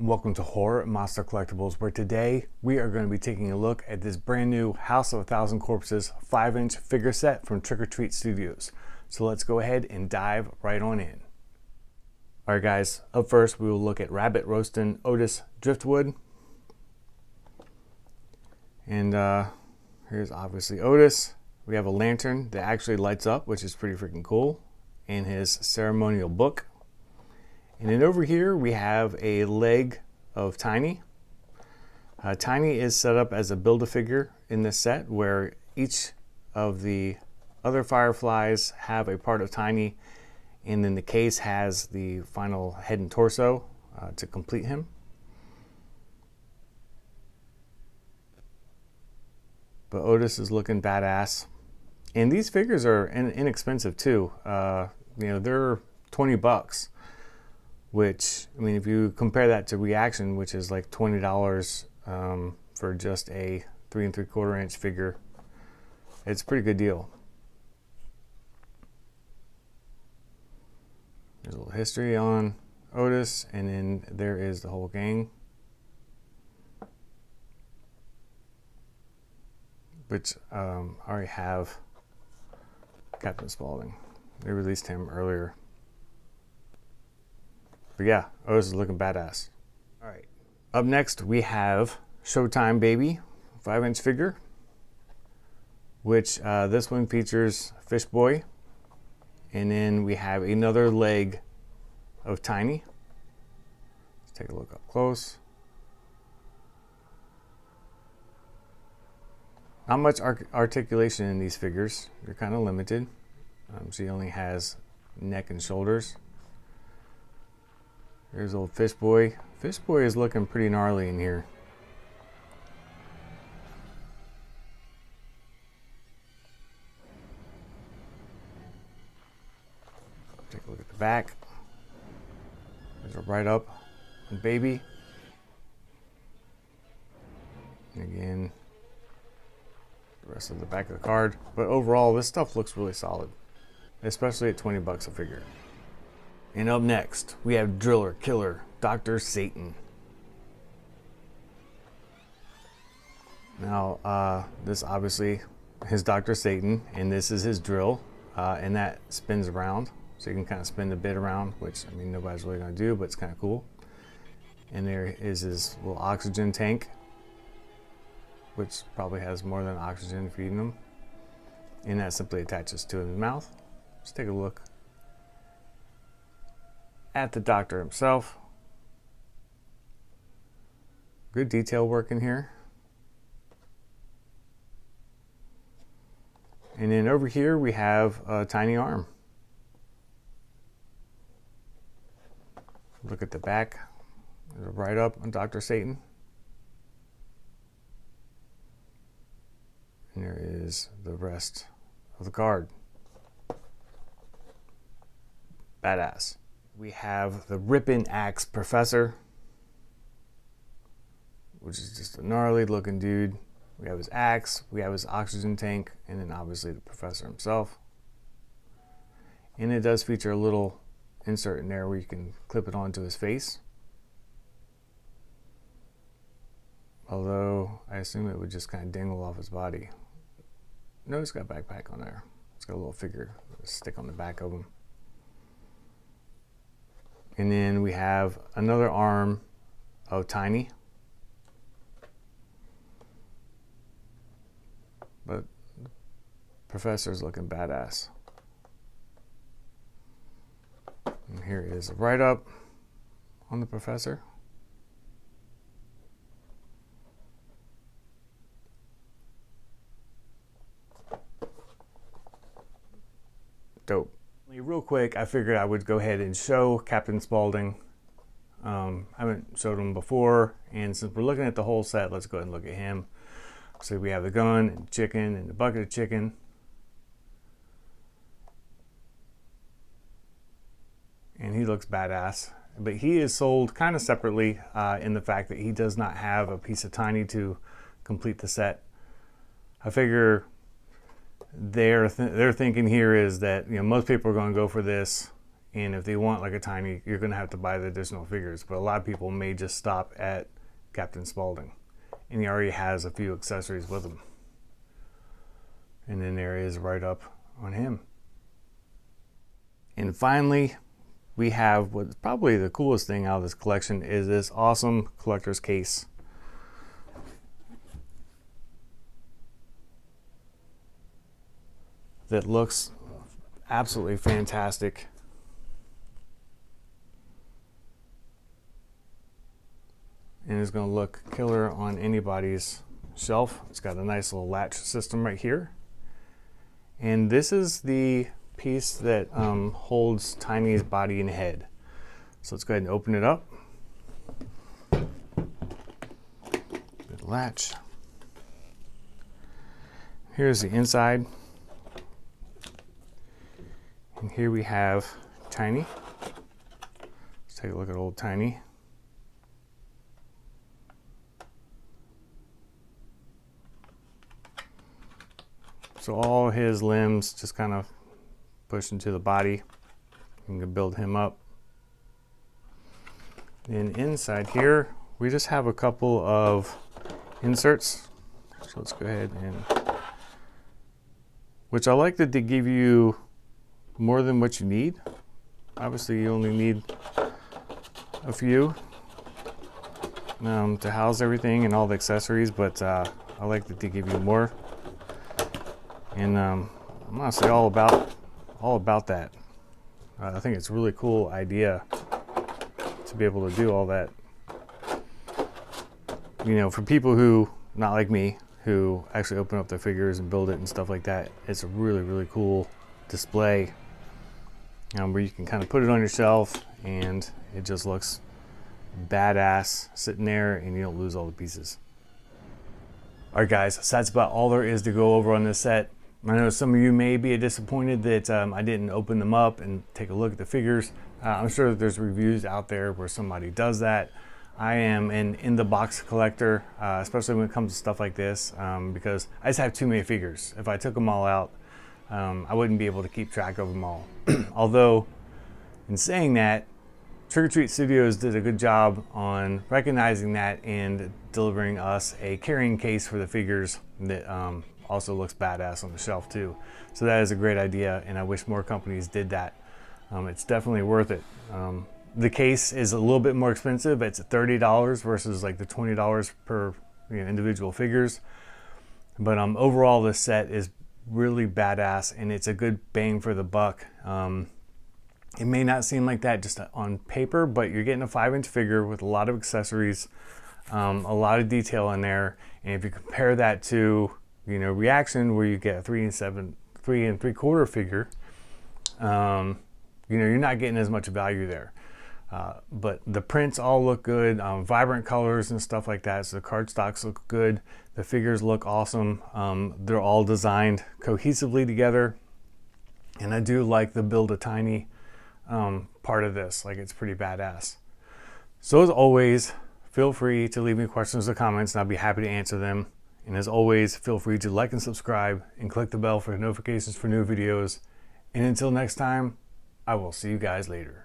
Welcome to Horror Monster Collectibles, where today we are going to be taking a look at this brand new House of a Thousand Corpses 5-inch figure set from Trick or Treat Studios. So let's go ahead and dive right on in. Alright guys, up first we will look at Rabbit Roastin' Otis Driftwood. And here's obviously Otis. We have a lantern that actually lights up, which is pretty freaking cool, and his ceremonial book. And then over here we have a leg of Tiny. Tiny is set up as a Build-A-Figure in this set, where each of the other Fireflies have a part of Tiny, and then the case has the final head and torso to complete him. But Otis is looking badass. And these figures are inexpensive too. They're 20 bucks. Which, I mean, if you compare that to Reaction, which is like $20 for just a 3 3/4 inch figure, it's a pretty good deal. There's a little history on Otis, and then there is the whole gang. Which I already have Captain Spaulding. They released him earlier. But yeah, Otis is looking badass. All right. Up next, we have Showtime Baby 5-inch figure, which this one features Fish Boy. And then we have another leg of Tiny. Let's take a look up close. Not much articulation in these figures. They're kind of limited. She only has neck and shoulders. There's old Fish Boy. Fish Boy is looking pretty gnarly in here. Take a look at the back. There's a right up on Baby. And again, the rest of the back of the card. But overall, this stuff looks really solid, especially at 20 bucks a figure. And up next, we have Driller Killer Dr. Satan. Now, this obviously is Dr. Satan, and this is his drill, and that spins around. So you can kind of spin the bit around, which, I mean, nobody's really going to do, but it's kind of cool. And there is his little oxygen tank, which probably has more than oxygen feeding him. And that simply attaches to his mouth. Let's take a look at the doctor himself. Good detail work in here. And then over here we have a tiny arm. Look at the back. There's a write up on Dr. Satan. And there is the rest of the card. Badass. We have the Rippin' Axe Professor, which is just a gnarly looking dude. We have his axe, we have his oxygen tank, and then obviously the professor himself. And it does feature a little insert in there where you can clip it onto his face. Although I assume it would just kind of dangle off his body. No, it's got a backpack on there. It's got a little figure stick on the back of him. And then we have another arm of Tiny. But the Professor's looking badass. And here is a write-up on the Professor. Dope. Real quick, I figured I would go ahead and show Captain Spaulding. I haven't showed him before, and since we're looking at the whole set, let's go ahead and look at him. So we have the gun and chicken and the bucket of chicken. And he looks badass. But he is sold kind of separately in the fact that he does not have a piece of Tiny to complete the set. I figure their thinking here is that most people are going to go for this And if they want like a tiny, you're going to have to buy the additional figures. But a lot of people may just stop at Captain Spaulding, and he already has a few accessories with him. And then there is right up on him. And finally, we have what's probably the coolest thing out of this collection is this awesome collector's case. That looks absolutely fantastic. And it's going to look killer on anybody's shelf. It's got a nice little latch system right here. And this is the piece that holds Tiny's body and head. So let's go ahead and open it up. Good latch. Here's the inside. And here we have Tiny. Let's take a look at old Tiny. So all his limbs just kind of push into the body. You can build him up. And inside here, we just have a couple of inserts. So let's go ahead and, which I like that they give you more than what you need. Obviously, you only need a few to house everything and all the accessories, but I like that they give you more. And I'm honestly all about that. I think it's a really cool idea to be able to do all that. You know, for people who, not like me, who actually open up their figures and build it and stuff like that, it's a really, really cool display where you can kind of put it on your shelf and it just looks badass sitting there and you don't lose all the pieces. All right, guys, so that's about all there is to go over on this set. I know some of you may be disappointed that I didn't open them up and take a look at the figures. I'm sure that there's reviews out there where somebody does that. I am an in-the-box collector, especially when it comes to stuff like this, because I just have too many figures. If I took them all out, I wouldn't be able to keep track of them all. Although, in saying that, Trick or Treat Studios did a good job on recognizing that and delivering us a carrying case for the figures that also looks badass on the shelf too. So that is a great idea, and I wish more companies did that. It's definitely worth it. The case is a little bit more expensive. It's $30 versus like the $20 per individual figures. But overall, this set is really badass, and it's a good bang for the buck. It may not seem like that just on paper, but you're getting a 5-inch figure with a lot of accessories, a lot of detail in there. And if you compare that to Reaction, where you get a 3 3/4 figure, you're not getting as much value there. But the prints all look good, vibrant colors and stuff like that. So the cardstocks look good. The figures look awesome. They're all designed cohesively together. And I do like the build a tiny part of this. Like, it's pretty badass. So as always, feel free to leave me questions or comments and I'll be happy to answer them. And as always, feel free to like and subscribe and click the bell for notifications for new videos. And until next time, I will see you guys later.